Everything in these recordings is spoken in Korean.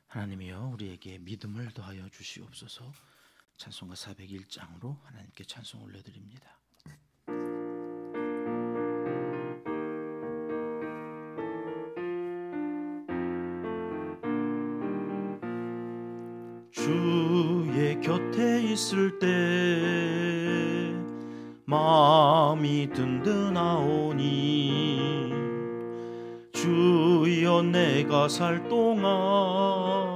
하나님이여 우리에게 믿음을 더하여 주시옵소서. 찬송가 401장으로 하나님께 찬송 올려드립니다. 주의 곁에 있을 때 마음이 든든하오니 주여 내가 살 동안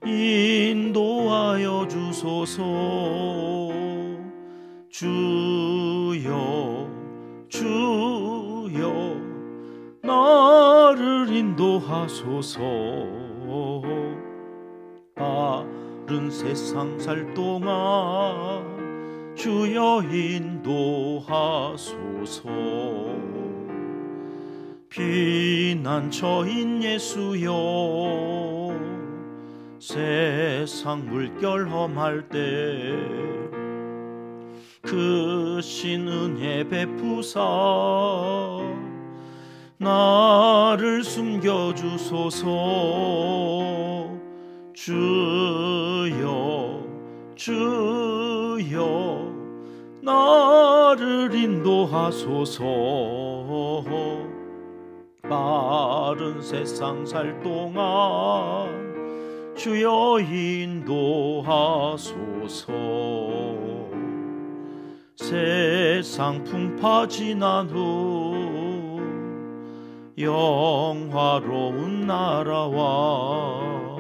인도하여 주소서. 주여 주여 나를 인도하소서. 바른 세상 살 동안 주여 인도하소서. 피난처인 예수여 세상 물결 험할 때 크신 은혜 베푸사 나를 숨겨주소서. 주여 주여 나를 인도하소서. 빠른 세상 살 동안 주여 인도하소서. 세상 풍파 지난 후 영화로운 나라와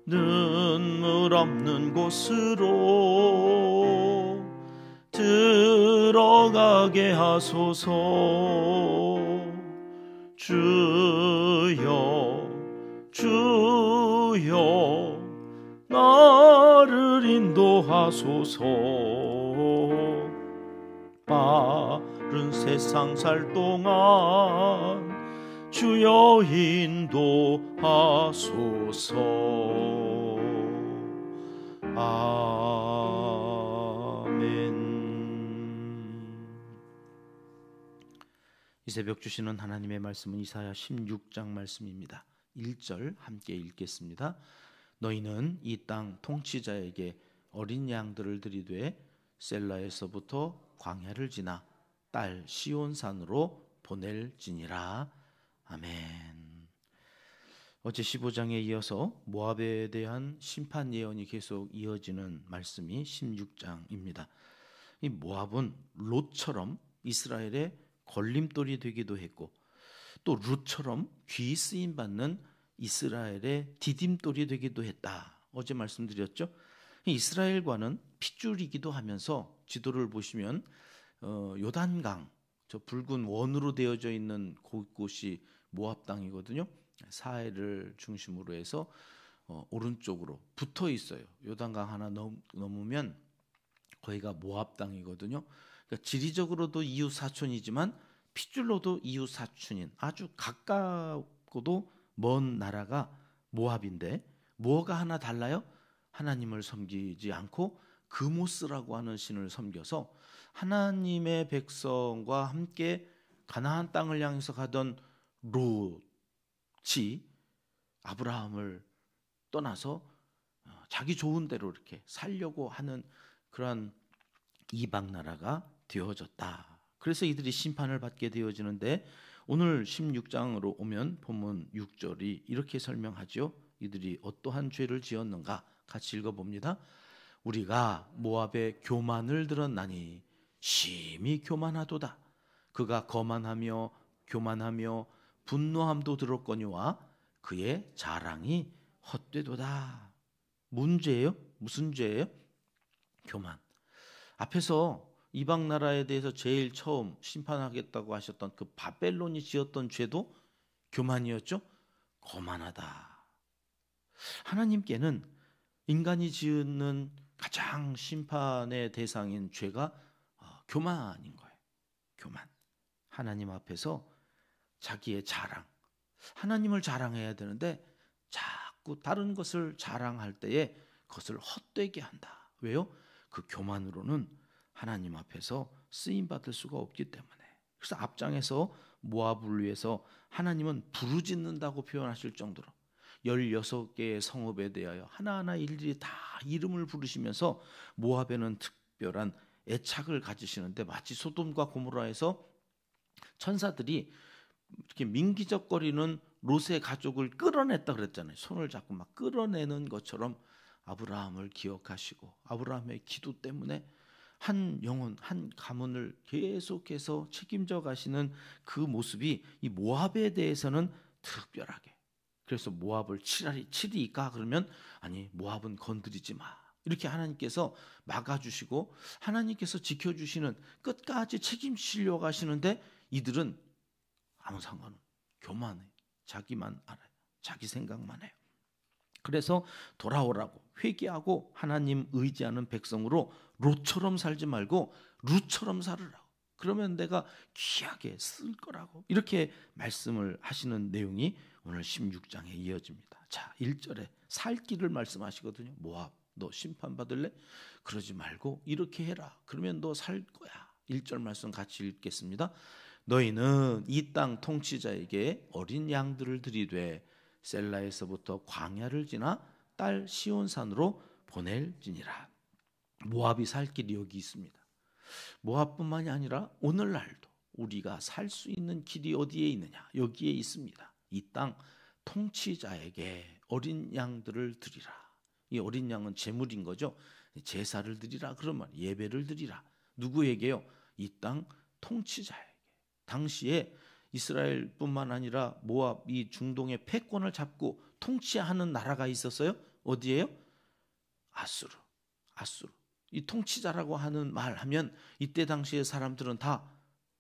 눈물 없는 곳으로 들어가게 하소서. 주여 주여 나를 인도하소서. 빠른 세상 살 동안 주여 인도하소서. 아멘. 이 새벽 주시는 하나님의 말씀은 이사야 16장 말씀입니다. 1절 함께 읽겠습니다. 너희는 이 땅 통치자에게 어린 양들을 들이되 셀라에서부터 광야를 지나 딸 시온산으로 보낼지니라. 아멘. 어제 15장에 이어서 모압에 대한 심판 예언이 계속 이어지는 말씀이 16장입니다. 이 모압은 롯처럼 이스라엘의 걸림돌이 되기도 했고 또 룻처럼 귀 쓰임 받는 이스라엘의 디딤돌이 되기도 했다. 어제 말씀드렸죠. 이스라엘과는 핏줄이기도 하면서 지도를 보시면 요단강, 저 붉은 원으로 되어져 있는 곳이 모압 땅이거든요. 사해를 중심으로 해서 오른쪽으로 붙어 있어요. 요단강 하나 넘으면 거기가 모압 땅이거든요. 그러니까 지리적으로도 이웃 사촌이지만 핏줄로도 이웃 사촌인 아주 가깝고도 먼 나라가 모압인데 뭐가 하나 달라요? 하나님을 섬기지 않고 그모스라고 하는 신을 섬겨서 하나님의 백성과 함께 가나안 땅을 향해서 가던 롯이 아브라함을 떠나서 자기 좋은 대로 이렇게 살려고 하는 그러한 이방 나라가 되어졌다. 그래서 이들이 심판을 받게 되어지는데 오늘 16장으로 오면 본문 6절이 이렇게 설명하죠. 이들이 어떠한 죄를 지었는가 같이 읽어봅니다. 우리가 모압의 교만을 들었나니 심히 교만하도다. 그가 거만하며 교만하며 분노함도 들었거니와 그의 자랑이 헛되도다. 문제예요? 무슨 죄예요? 교만. 앞에서 이방 나라에 대해서 제일 처음 심판하겠다고 하셨던 그 바벨론이 지었던 죄도 교만이었죠. 거만하다. 하나님께는 인간이 지은 가장 심판의 대상인 죄가 교만인 거예요. 교만. 하나님 앞에서 자기의 자랑, 하나님을 자랑해야 되는데 자꾸 다른 것을 자랑할 때에 그것을 헛되게 한다. 왜요? 그 교만으로는 하나님 앞에서 쓰임받을 수가 없기 때문에. 그래서 앞장에서 모압을 위해서 하나님은 부르짖는다고 표현하실 정도로 16개의 성읍에 대하여 하나하나 일일이 다 이름을 부르시면서 모압에는 특별한 애착을 가지시는데, 마치 소돔과 고모라에서 천사들이 이렇게 민기적거리는 롯의 가족을 끌어냈다 그랬잖아요. 손을 잡고 막 끌어내는 것처럼 아브라함을 기억하시고 아브라함의 기도 때문에 한 영혼, 한 가문을 계속해서 책임져 가시는 그 모습이 이 모압에 대해서는 특별하게, 그래서 모압을 치리까 그러면 아니, 모압은 건드리지 마, 이렇게 하나님께서 막아주시고 하나님께서 지켜주시는, 끝까지 책임지려고 하시는데 이들은 아무 상관은, 교만해, 자기만 알아요, 자기 생각만 해요. 그래서 돌아오라고 회개하고 하나님 의지하는 백성으로 롯처럼 살지 말고 룻처럼 살으라고, 그러면 내가 귀하게 쓸 거라고, 이렇게 말씀을 하시는 내용이 오늘 16장에 이어집니다. 자, 1절에 살 길을 말씀하시거든요. 모압, 너 심판받을래? 그러지 말고 이렇게 해라, 그러면 너 살 거야. 1절 말씀 같이 읽겠습니다. 너희는 이 땅 통치자에게 어린 양들을 드리되 셀라에서부터 광야를 지나 딸 시온산으로 보낼지니라. 모압이 살 길이 여기 있습니다. 모압뿐만이 아니라 오늘날도 우리가 살 수 있는 길이 어디에 있느냐? 여기에 있습니다. 이 땅 통치자에게 어린 양들을 드리라. 이 어린 양은 제물인 거죠. 제사를 드리라 그러면 예배를 드리라. 누구에게요? 이 땅 통치자에게. 당시에 이스라엘뿐만 아니라 모압, 이 중동의 패권을 잡고 통치하는 나라가 있었어요. 어디예요? 아수르. 이 통치자라고 하는 말 하면 이때 당시의 사람들은 다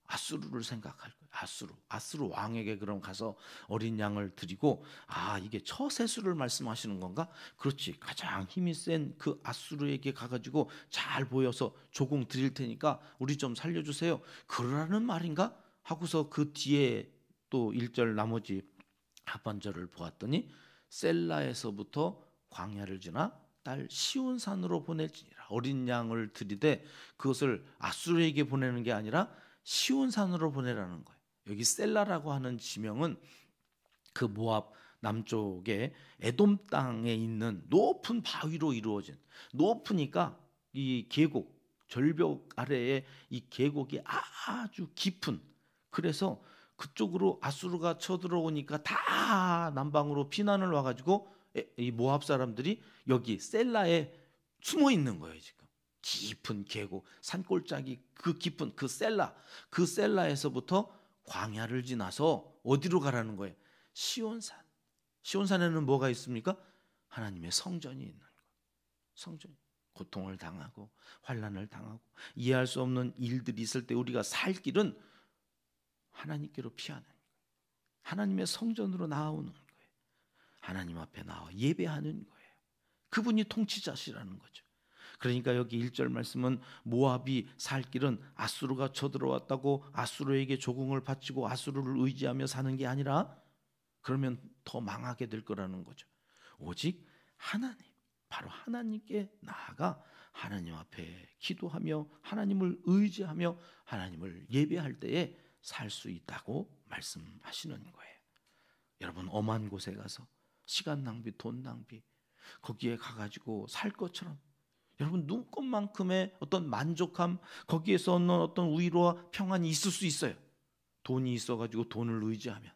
아수르를 생각할 거예요. 아수르 왕에게 그럼 가서 어린 양을 드리고, 아, 이게 처세수를 말씀하시는 건가? 그렇지, 가장 힘이 센 그 아수르에게 가가지고 잘 보여서 조공 드릴 테니까 우리 좀 살려주세요, 그러라는 말인가? 하고서 그 뒤에 또 1절 나머지 하반절을 보았더니 셀라에서부터 광야를 지나 딸 시온산으로 보낼지니라. 어린 양을 드리되 그것을 아수르에게 보내는 게 아니라 시온산으로 보내라는 거예요. 여기 셀라라고 하는 지명은 그 모압 남쪽에 에돔 땅에 있는 높은 바위로 이루어진, 높으니까 이 계곡, 절벽 아래에 이 계곡이 아주 깊은, 그래서 그쪽으로 아수르가 쳐들어오니까 다 남방으로 피난을 와가지고 이 모압 사람들이 여기 셀라에 숨어 있는 거예요. 지금 깊은 계곡, 산골짜기, 그 깊은 그 셀라에서부터 광야를 지나서 어디로 가라는 거예요? 시온산. 시온산에는 뭐가 있습니까? 하나님의 성전이 있는 거예요. 성전. 고통을 당하고 환난을 당하고 이해할 수 없는 일들이 있을 때 우리가 살 길은 하나님께로 피하는 거예요. 하나님의 성전으로 나아오는 거예요. 하나님 앞에 나와 예배하는 거예요. 그분이 통치자시라는 거죠. 그러니까 여기 1절 말씀은 모압이 살 길은 아수르가 쳐들어왔다고 아수르에게 조공을 바치고 아수르를 의지하며 사는 게 아니라, 그러면 더 망하게 될 거라는 거죠. 오직 하나님, 바로 하나님께 나아가 하나님 앞에 기도하며 하나님을 의지하며 하나님을 예배할 때에 살 수 있다고 말씀하시는 거예요. 여러분, 엄한 곳에 가서 시간 낭비, 돈 낭비, 거기에 가가지고 살 것처럼, 여러분 눈꽃만큼의 어떤 만족함, 거기에서 얻는 어떤 위로와 평안이 있을 수 있어요. 돈이 있어가지고 돈을 의지하면,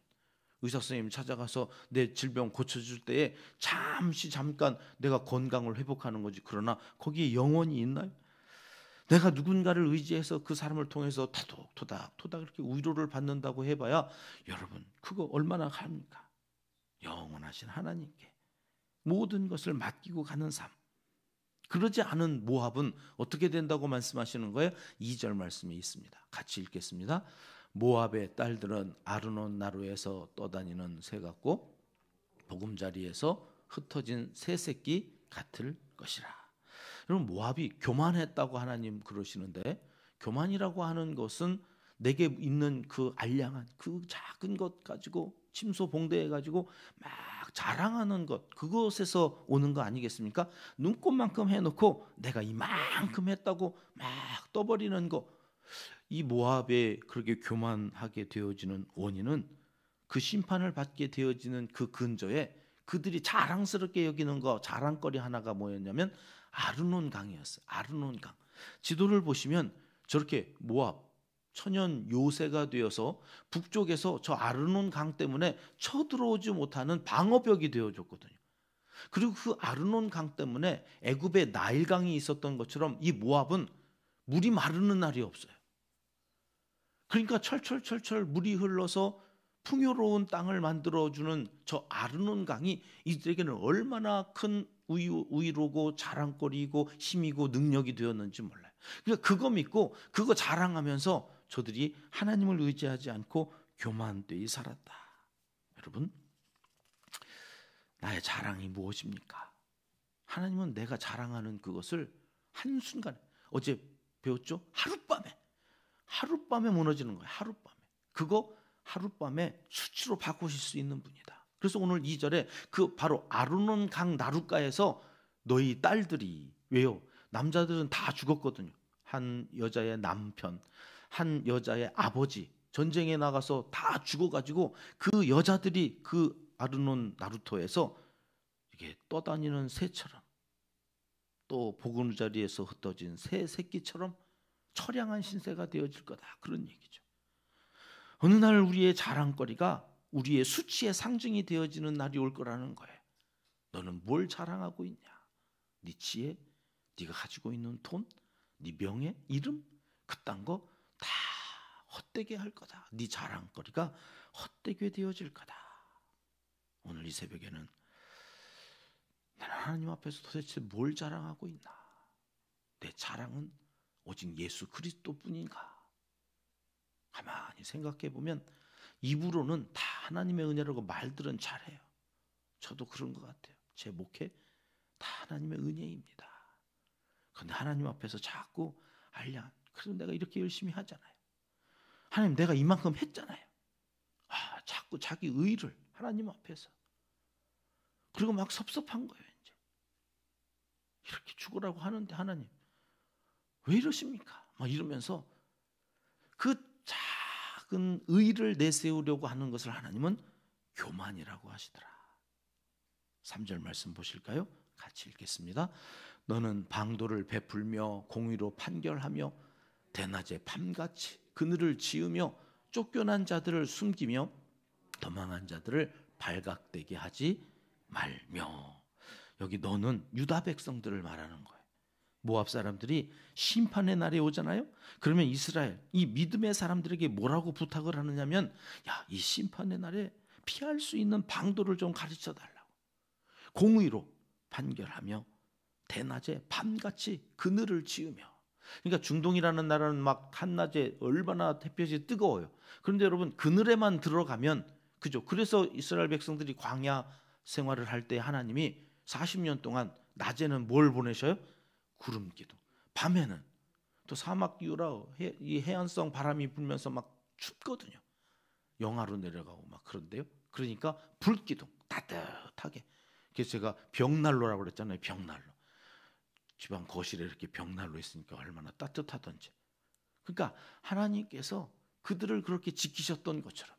의사 선생님 찾아가서 내 질병 고쳐줄 때에 잠깐 내가 건강을 회복하는 거지. 그러나 거기에 영원이 있나요? 내가 누군가를 의지해서 그 사람을 통해서 토닥토닥 이렇게 위로를 받는다고 해봐야, 여러분 그거 얼마나 합니까? 영원하신 하나님께 모든 것을 맡기고 가는 삶. 그러지 않은 모압은 어떻게 된다고 말씀하시는 거예요? 2절 말씀이 있습니다. 같이 읽겠습니다. 모압의 딸들은 아르논 나루에서 떠다니는 새 같고 보금자리에서 흩어진 새 새끼 같을 것이라. 여러분, 모압이 교만했다고 하나님 그러시는데, 교만이라고 하는 것은 내게 있는 그 알량한 그 작은 것 가지고 침소봉대해 가지고 막 자랑하는 것, 그것에서 오는 거 아니겠습니까? 눈꽃만큼 해놓고 내가 이만큼 했다고 막 떠버리는 거. 이 모압에 그렇게 교만하게 되어지는 원인은 그 심판을 받게 되어지는 그 근저에 그들이 자랑스럽게 여기는 거, 자랑거리 하나가 뭐였냐면 아르논 강이었어요. 아르논 강. 지도를 보시면 저렇게 모압 천연 요새가 되어서 북쪽에서 저 아르논 강 때문에 쳐들어오지 못하는 방어벽이 되어줬거든요. 그리고 그 아르논 강 때문에 애굽에 나일강이 있었던 것처럼 이 모압은 물이 마르는 날이 없어요. 그러니까 철철철철 물이 흘러서 풍요로운 땅을 만들어주는 저 아르논 강이 이들에게는 얼마나 큰 우위로고 자랑거리이고 힘이고 능력이 되었는지 몰라요. 그러니까 그거 믿고 그거 자랑하면서 저들이 하나님을 의지하지 않고 교만되이 살았다. 여러분, 나의 자랑이 무엇입니까? 하나님은 내가 자랑하는 그것을 한순간에, 어제 배웠죠? 하룻밤에 무너지는 거예요. 하룻밤에. 그거 하룻밤에 수치로 바꾸실 수 있는 분이다. 그래서 오늘 2절에 그 바로 아르논 강 나룻가에서 너희 딸들이, 왜요? 남자들은 다 죽었거든요. 한 여자의 남편, 한 여자의 아버지, 전쟁에 나가서 다 죽어가지고 그 여자들이 그 아르논 나루토에서 이게 떠다니는 새처럼, 또 보금자리에서 흩어진 새 새끼처럼 처량한 신세가 되어질 거다. 그런 얘기죠. 어느 날 우리의 자랑거리가 우리의 수치의 상징이 되어지는 날이 올 거라는 거예요. 너는 뭘 자랑하고 있냐? 네 지혜, 네가 가지고 있는 돈, 네 명예, 이름, 그딴 거 다 헛되게 할 거다. 네 자랑거리가 헛되게 되어질 거다. 오늘 이 새벽에는 나는 하나님 앞에서 도대체 뭘 자랑하고 있나? 내 자랑은 오직 예수 그리스도뿐인가? 가만히 생각해 보면 입으로는 다 하나님의 은혜라고 말들은 잘해요. 저도 그런 것 같아요. 제 목회 다 하나님의 은혜입니다. 그런데 하나님 앞에서 자꾸 그래도 내가 이렇게 열심히 하잖아요. 하나님, 내가 이만큼 했잖아요. 자꾸 자기 의를 하나님 앞에서. 그리고 막 섭섭한 거예요. 이제 이렇게 죽으라고 하는데 하나님 왜 이러십니까? 막 이러면서 그 작은 의를 내세우려고 하는 것을 하나님은 교만이라고 하시더라. 3절 말씀 보실까요? 같이 읽겠습니다. 너는 방도를 베풀며 공의로 판결하며 대낮에 밤같이 그늘을 지으며 쫓겨난 자들을 숨기며 도망한 자들을 발각되게 하지 말며. 여기 너는 유다 백성들을 말하는 거예요. 모압 사람들이 심판의 날이 오잖아요. 그러면 이스라엘, 이 믿음의 사람들에게 뭐라고 부탁을 하느냐면, 야, 이 심판의 날에 피할 수 있는 방도를 좀 가르쳐 달라고. 공의로 판결하며 대낮에 밤같이 그늘을 지으며. 그러니까 중동이라는 나라는 막 한낮에 얼마나 햇볕이 뜨거워요. 그런데 여러분, 그늘에만 들어가면, 그죠? 그래서 이스라엘 백성들이 광야 생활을 할 때 하나님이 40년 동안 낮에는 뭘 보내셔요? 구름 기둥. 밤에는 또 사막 이후라 이 해안성 바람이 불면서 막 춥거든요. 영하로 내려가고 막 그런데요. 그러니까 불 기둥 따뜻하게. 그래서 제가 벽난로라고 그랬잖아요. 벽난로. 집안 거실에 이렇게 벽난로 있으니까 얼마나 따뜻하던지. 그러니까 하나님께서 그들을 그렇게 지키셨던 것처럼,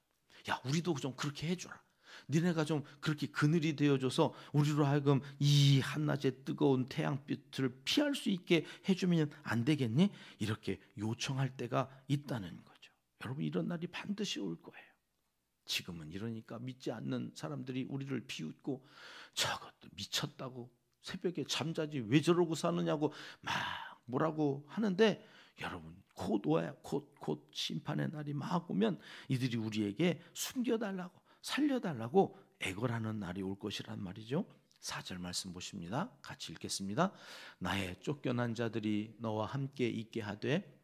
야, 우리도 좀 그렇게 해줘라. 니네가 좀 그렇게 그늘이 되어줘서 우리로 하여금 이 한낮의 뜨거운 태양빛을 피할 수 있게 해주면 안 되겠니? 이렇게 요청할 때가 있다는 거죠. 여러분, 이런 날이 반드시 올 거예요. 지금은 이러니까 믿지 않는 사람들이 우리를 비웃고, 저것도 미쳤다고, 새벽에 잠자지 왜 저러고 사느냐고 막 뭐라고 하는데, 여러분, 곧 와야 곧 심판의 날이 막 오면 이들이 우리에게 숨겨달라고, 살려달라고 애걸하는 날이 올 것이란 말이죠. 4절 말씀 보십니다. 같이 읽겠습니다. 나의 쫓겨난 자들이 너와 함께 있게 하되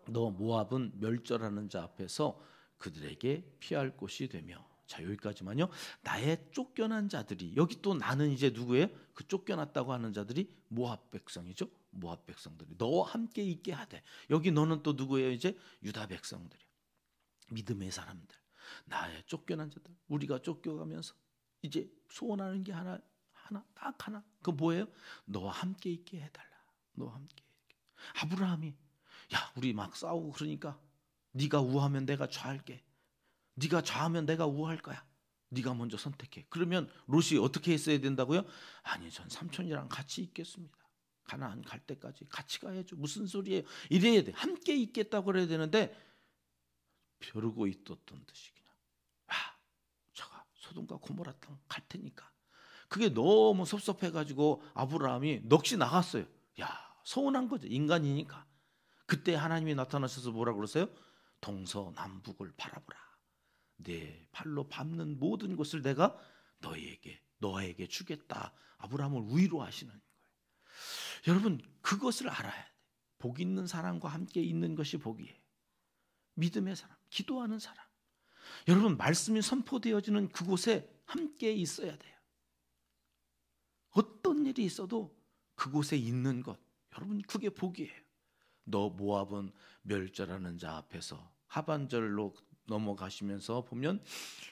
너 모압은 멸절하는 자 앞에서 그들에게 피할 곳이 되며. 자, 여기까지만요. 나의 쫓겨난 자들이, 여기 또 나는 이제 누구예요? 그 쫓겨났다고 하는 자들이 모압 백성이죠. 모압 백성들이 너와 함께 있게 하되, 여기 너는 또 누구예요? 이제 유다 백성들이, 믿음의 사람들, 나의 쫓겨난 자들. 우리가 쫓겨가면서 이제 소원하는 게 딱 하나. 그 뭐예요? 너와 함께 있게 해달라. 너와 함께. 아브라함이, 야, 우리 막 싸우고 그러니까 네가 우하면 내가 좌할게, 네가 좌하면 내가 우할 거야. 네가 먼저 선택해. 그러면 롯이 어떻게 했어야 된다고요? 아니, 전 삼촌이랑 같이 있겠습니다. 가나안 갈 때까지 같이 가야죠. 무슨 소리예요? 이래야 돼. 함께 있겠다고 그래야 되는데 벼르고 있었던 듯이 그냥 제가 소돔과 고모라 땅 갈 테니까. 그게 너무 섭섭해가지고 아브라함이 넋이 나갔어요. 야, 서운한 거죠. 인간이니까. 그때 하나님이 나타나셔서 뭐라고 그러세요? 동서남북을 바라보라. 내 발로 밟는 모든 곳을 내가 너에게 주겠다. 아브라함을 위로하시는 거예요. 여러분, 그것을 알아야 돼. 복 있는 사람과 함께 있는 것이 복이에요. 믿음의 사람, 기도하는 사람. 여러분, 말씀이 선포되어지는 그곳에 함께 있어야 돼요. 어떤 일이 있어도 그곳에 있는 것, 여러분, 그게 복이에요. 너 모압은 멸절하는 자 앞에서, 하반절로 넘어가시면서 보면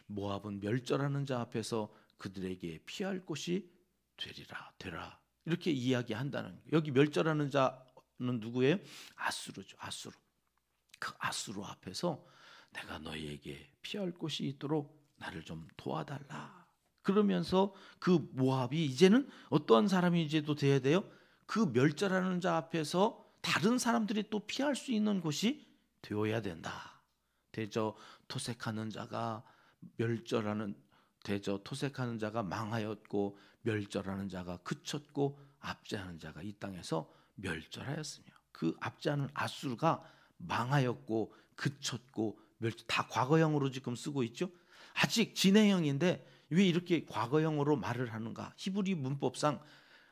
모압은 멸절하는 자 앞에서 그들에게 피할 곳이 되라 이렇게 이야기한다는 거예요. 여기 멸절하는 자는 누구예요? 아수르죠. 아수르. 그 아수르 앞에서 내가 너희에게 피할 곳이 있도록 나를 좀 도와달라. 그러면서 그 모압이 이제는 어떠한 사람이 이제도 돼야 돼요? 그 멸절하는 자 앞에서 다른 사람들이 또 피할 수 있는 곳이 되어야 된다. 대저 토색하는 자가 망하였고 멸절하는 자가 그쳤고 압제하는 자가 이 땅에서 멸절하였으며, 그 압제하는 아수르가 망하였고 그쳤고 다 과거형으로 지금 쓰고 있죠. 아직 진행형인데 왜 이렇게 과거형으로 말을 하는가? 히브리 문법상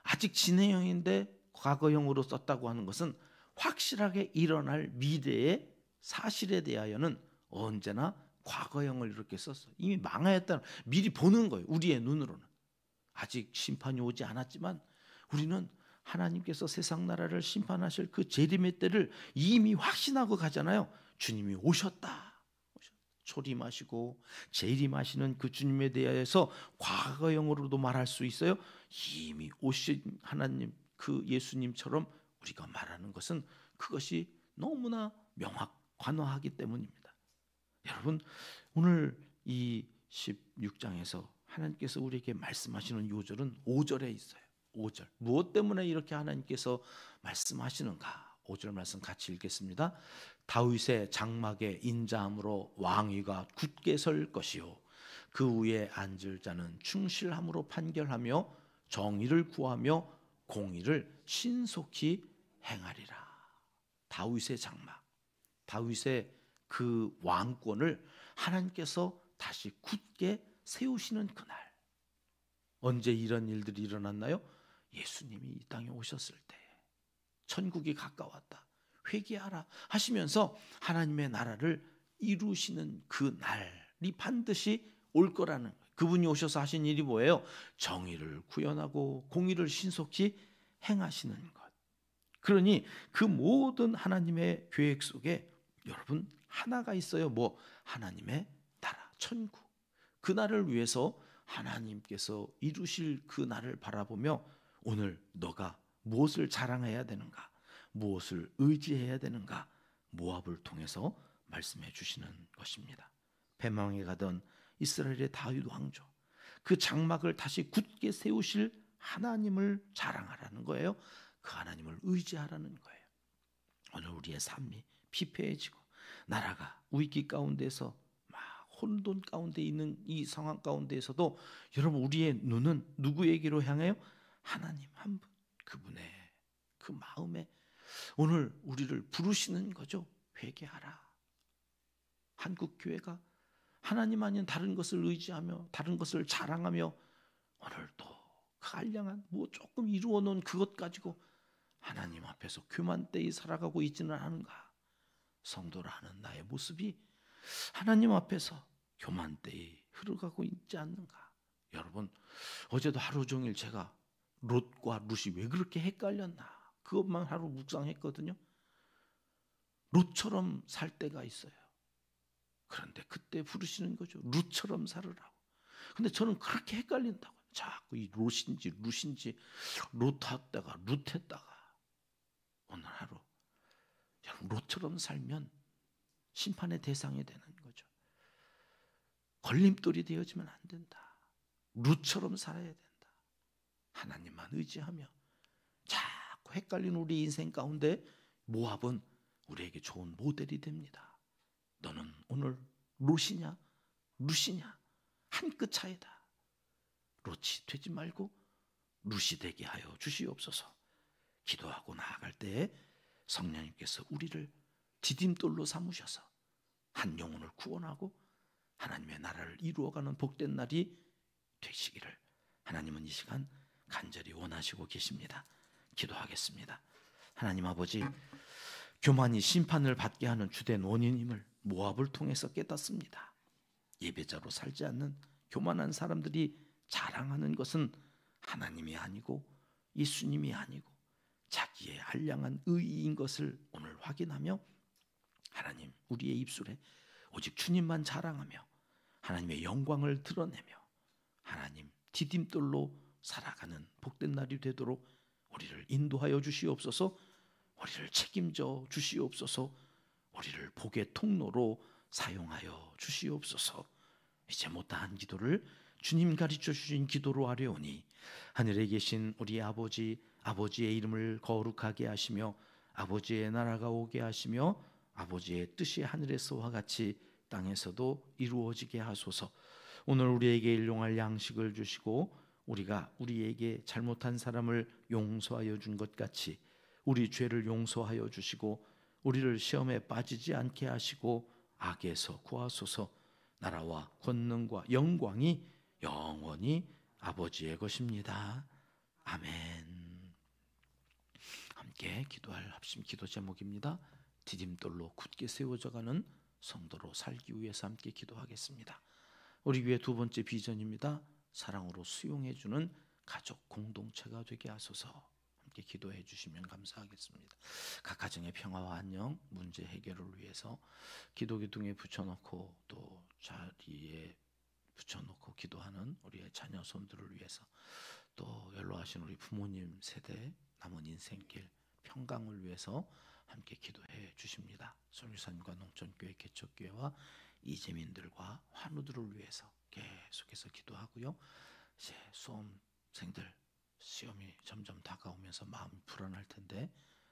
아직 진행형인데 과거형으로 썼다고 하는 것은 확실하게 일어날 미래의 사실에 대하여는 언제나 과거형을 이렇게 썼어요. 이미 망하였다는, 미리 보는 거예요. 우리의 눈으로는. 아직 심판이 오지 않았지만 우리는 하나님께서 세상 나라를 심판하실 그 재림의 때를 이미 확신하고 가잖아요. 주님이 오셨다. 초림하시고 재림하시는 그 주님에 대해서 과거형으로도 말할 수 있어요. 이미 오신 하나님, 그 예수님처럼 우리가 말하는 것은 그것이 너무나 관화하기 때문입니다. 여러분, 오늘 이 16장에서 하나님께서 우리에게 말씀하시는 요절은 5절에 있어요. 5절. 무엇 때문에 이렇게 하나님께서 말씀하시는가? 5절 말씀 같이 읽겠습니다. 다윗의 장막에 인자함으로 왕위가 굳게 설 것이요 그 위에 앉을 자는 충실함으로 판결하며 정의를 구하며 공의를 신속히 행하리라. 다윗의 장막, 다윗의 그 왕권을 하나님께서 다시 굳게 세우시는 그날. 언제 이런 일들이 일어났나요? 예수님이 이 땅에 오셨을 때, 천국이 가까웠다, 회개하라 하시면서 하나님의 나라를 이루시는 그 날이 반드시 올 거라는 거예요. 그분이 오셔서 하신 일이 뭐예요? 정의를 구현하고 공의를 신속히 행하시는 것. 그러니 그 모든 하나님의 계획 속에 여러분 하나가 있어요. 뭐? 하나님의 나라, 천국. 그 날을 위해서 하나님께서 이루실 그 날을 바라보며 오늘 너가 무엇을 자랑해야 되는가, 무엇을 의지해야 되는가, 모압을 통해서 말씀해 주시는 것입니다. 패망에 가던 이스라엘의 다윗 왕조, 그 장막을 다시 굳게 세우실 하나님을 자랑하라는 거예요. 그 하나님을 의지하라는 거예요. 오늘 우리의 삶이 피폐해지고 나라가 위기 가운데서 막 혼돈 가운데 있는 이 상황 가운데에서도 여러분, 우리의 눈은 누구에게로 향해요? 하나님 한 분, 그분의 그 마음에 오늘 우리를 부르시는 거죠. 회개하라. 한국교회가 하나님 아닌 다른 것을 의지하며 다른 것을 자랑하며 오늘도 그 알량한 뭐 조금 이루어 놓은 그것 가지고 하나님 앞에서 교만되이 살아가고 있지는 않은가? 성도라는 나의 모습이 하나님 앞에서 교만되이 흐르고 있지 않는가? 여러분, 어제도 하루 종일 제가 롯과 룻이 왜 그렇게 헷갈렸나, 그것만 하루 묵상했거든요. 롯처럼 살 때가 있어요. 그런데 그때 부르시는 거죠. 룻처럼 살으라고. 근데 저는 그렇게 헷갈린다고요. 자꾸 이 롯인지 룻인지, 롯했다가 룻했다가. 오늘 하루 여러분, 롯처럼 살면 심판의 대상이 되는 거죠. 걸림돌이 되어지면 안 된다. 룻처럼 살아야 된다. 하나님만 의지하며 자꾸 헷갈리는 우리 인생 가운데 모압은 우리에게 좋은 모델이 됩니다. 너는 오늘 룻이냐 룻이냐 한 끗 차이다. 룻이 되지 말고 룻이 되게 하여 주시옵소서. 기도하고 나아갈 때에 성령님께서 우리를 디딤돌로 삼으셔서 한 영혼을 구원하고 하나님의 나라를 이루어가는 복된 날이 되시기를 하나님은 이 시간 간절히 원하시고 계십니다. 기도하겠습니다. 하나님 아버지, 교만이 심판을 받게 하는 주된 원인임을 모압을 통해서 깨닫습니다. 예배자로 살지 않는 교만한 사람들이 자랑하는 것은 하나님이 아니고 예수님이 아니고 자기의 한량한 의의인 것을 오늘 확인하며 하나님 우리의 입술에 오직 주님만 자랑하며 하나님의 영광을 드러내며 하나님 디딤돌로 살아가는 복된 날이 되도록 우리를 인도하여 주시옵소서. 우리를 책임져 주시옵소서. 우리를 복의 통로로 사용하여 주시옵소서. 이제 못다한 기도를 주님 가르쳐 주신 기도로 하려오니 하늘에 계신 우리 아버지, 아버지의 이름을 거룩하게 하시며 아버지의 나라가 오게 하시며 아버지의 뜻이 하늘에서와 같이 땅에서도 이루어지게 하소서. 오늘 우리에게 일용할 양식을 주시고 우리가 우리에게 잘못한 사람을 용서하여 준 것 같이 우리 죄를 용서하여 주시고 우리를 시험에 빠지지 않게 하시고 악에서 구하소서. 나라와 권능과 영광이 영원히 아버지의 것입니다. 아멘. 함께 기도할 합심 기도 제목입니다. 디딤돌로 굳게 세워져가는 성도로 살기 위해서 함께 기도하겠습니다. 우리 교회 두 번째 비전입니다. 사랑으로 수용해주는 가족 공동체가 되게 하소서. 함께 기도해 주시면 감사하겠습니다. 각 가정의 평화와 안녕, 문제 해결을 위해서 기도 기둥에 붙여놓고 또 자리에 붙여놓고 기도하는 우리의 자녀 손들을 위해서 또 연로하신 우리 부모님 세대 남은 인생길 평강을 위해서 함께 기도해 주십니다. 솔유산과 농촌교회 개척교회와 이재민들과 환우들을 위해서 계속해서 기도하고요. 이제 수험생들 시험이 점점 다가오면서 마음이 불안할 텐데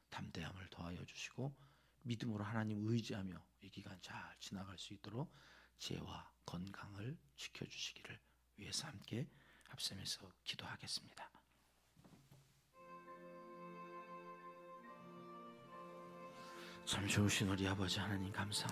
담대함을 더하여 주시고 믿음으로 하나님 의지하며 이 기간 잘 지나갈 수 있도록 지혜와 건강을 지켜주시기를 위해서 함께 합심해서 기도하겠습니다. 참 좋으신 우리 아버지 하나님 감사합니다.